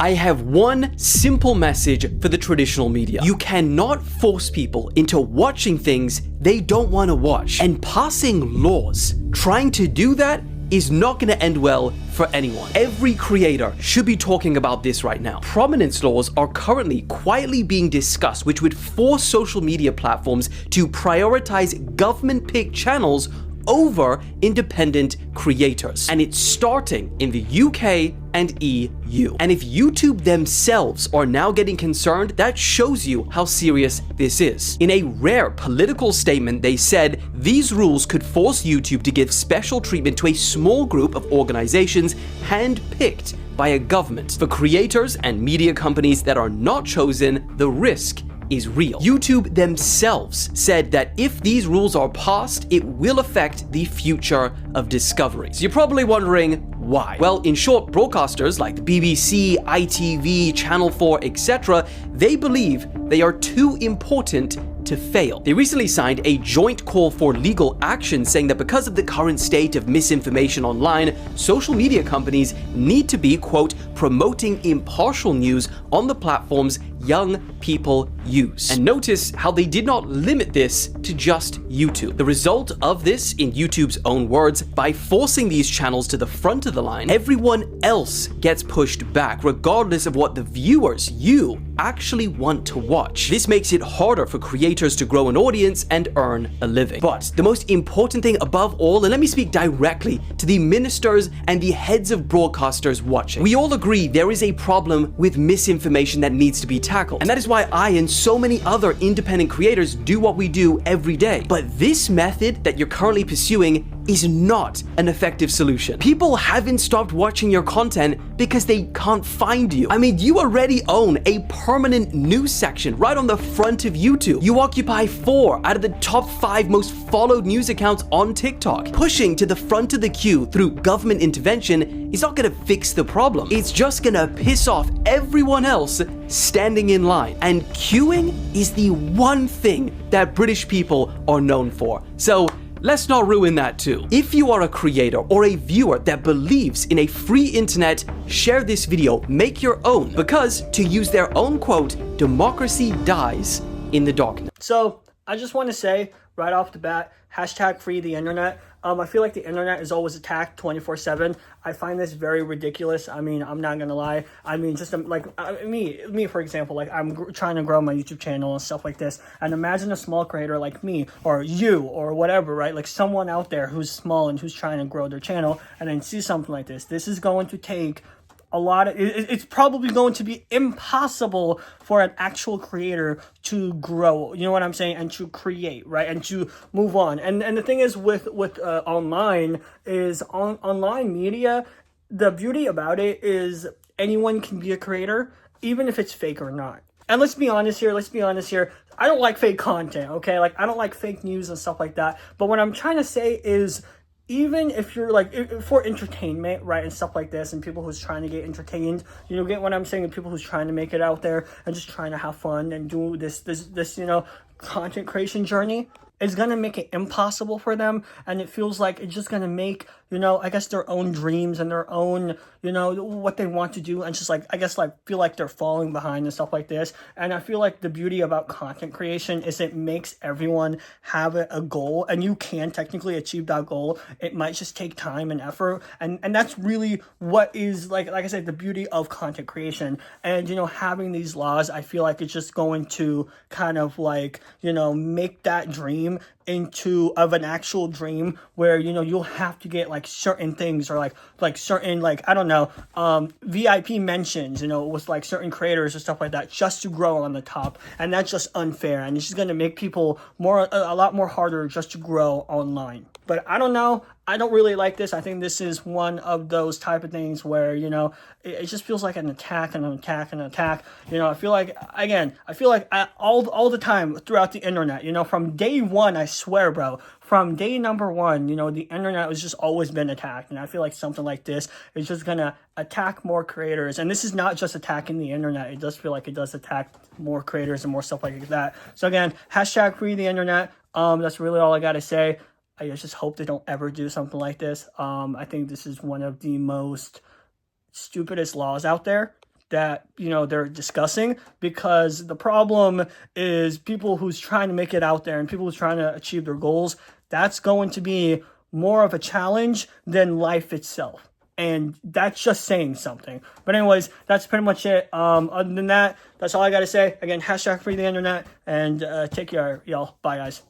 I have one simple message for the traditional media. You cannot force people into watching things they don't want to watch. And passing laws, trying to do that is not going to end well for anyone. Every creator should be talking about this right now. Prominence laws are currently quietly being discussed, which would force social media platforms to prioritize government-picked channels over independent creators. And it's starting in the UK and EU. And if YouTube themselves are now getting concerned, that shows you how serious this is. In a rare political statement, they said these rules could force YouTube to give special treatment to a small group of organizations handpicked by a government. For creators and media companies that are not chosen, the risk is real. YouTube themselves said that if these rules are passed, it will affect the future of discovery. So you're probably wondering why. Well, in short, broadcasters like the BBC, ITV, Channel 4, etc., they believe they are too important to fail. They recently signed a joint call for legal action, saying that because of the current state of misinformation online, social media companies need to be, quote, promoting impartial news on the platforms young people use. And notice how they did not limit this to just YouTube. The result of this, in YouTube's own words, by forcing these channels to the front of the line, everyone else gets pushed back, regardless of what the viewers, you, actually want to watch. This makes it harder for creators to grow an audience and earn a living. But the most important thing above all, and let me speak directly to the ministers and the heads of broadcasters watching, we all agree there is a problem with misinformation that needs to be tackled. And that is why I and so many other independent creators do what we do every day. But this method that you're currently pursuing is not an effective solution. People haven't stopped watching your content because they can't find you. I mean, you already own a permanent news section right on the front of YouTube. You occupy 4 out of the top 5 most followed news accounts on TikTok. Pushing to the front of the queue through government intervention is not gonna fix the problem. It's just gonna piss off everyone else standing in line. And queuing is the one thing that British people are known for. So let's not ruin that too. If you are a creator or a viewer that believes in a free internet, share this video, make your own, because to use their own quote, democracy dies in the darkness. So I just want to say right off the bat, hashtag free the internet. I feel like the internet is always attacked 24/7. I find this very ridiculous. I mean, I'm not gonna lie. I mean, just like me for example, like I'm trying to grow my YouTube channel and stuff like this. And imagine a small creator like me or you or whatever, right? Like someone out there who's small and who's trying to grow their channel and then see something like this. This is going to take a lot of, it's probably going to be impossible for an actual creator to grow, you know what I'm saying, and to create, right, and to move on. And the thing is with online is online media, the beauty about it is anyone can be a creator, even if it's fake or not. And let's be honest here, I don't like fake content, okay? Like, I don't like fake news and stuff like that. But what I'm trying to say is, even if you're like, for entertainment, right, and stuff like this, and people who's trying to get entertained, you know, get what I'm saying, and people who's trying to make it out there and just trying to have fun and do this, you know, content creation journey, it's gonna make it impossible for them. And it feels like it's just gonna make, you know, I guess their own dreams and their own, you know, what they want to do, and just like, I guess, like, feel like they're falling behind and stuff like this. And I feel like the beauty about content creation is it makes everyone have a goal, and you can technically achieve that goal. It might just take time and effort, and that's really what is, like I said, the beauty of content creation. And, you know, having these laws, I feel like it's just going to kind of like, you know, make that dream into of an actual dream, where, you know, you'll have to get like certain things, or like certain, like, I don't know, VIP mentions, you know, with like certain creators or stuff like that, just to grow on the top. And that's just unfair, and it's just going to make people a lot more harder just to grow online. But I don't know, I don't really like this. I think this is one of those type of things where, you know, it just feels like an attack and an attack and an attack. You know, I feel like, again, all the time throughout the internet, you know, from day one, I swear, bro, from day number one, you know, the internet has just always been attacked. And I feel like something like this is just going to attack more creators. And this is not just attacking the internet. It does feel like it does attack more creators and more stuff like that. So again, hashtag free the internet. That's really all I got to say. I just hope they don't ever do something like this. I think this is one of the most stupidest laws out there that, you know, they're discussing, because the problem is people who's trying to make it out there and people who's trying to achieve their goals, that's going to be more of a challenge than life itself. And that's just saying something. But anyways, that's pretty much it. Other than that, that's all I got to say. Again, hashtag free the internet, and take care, y'all. Bye, guys.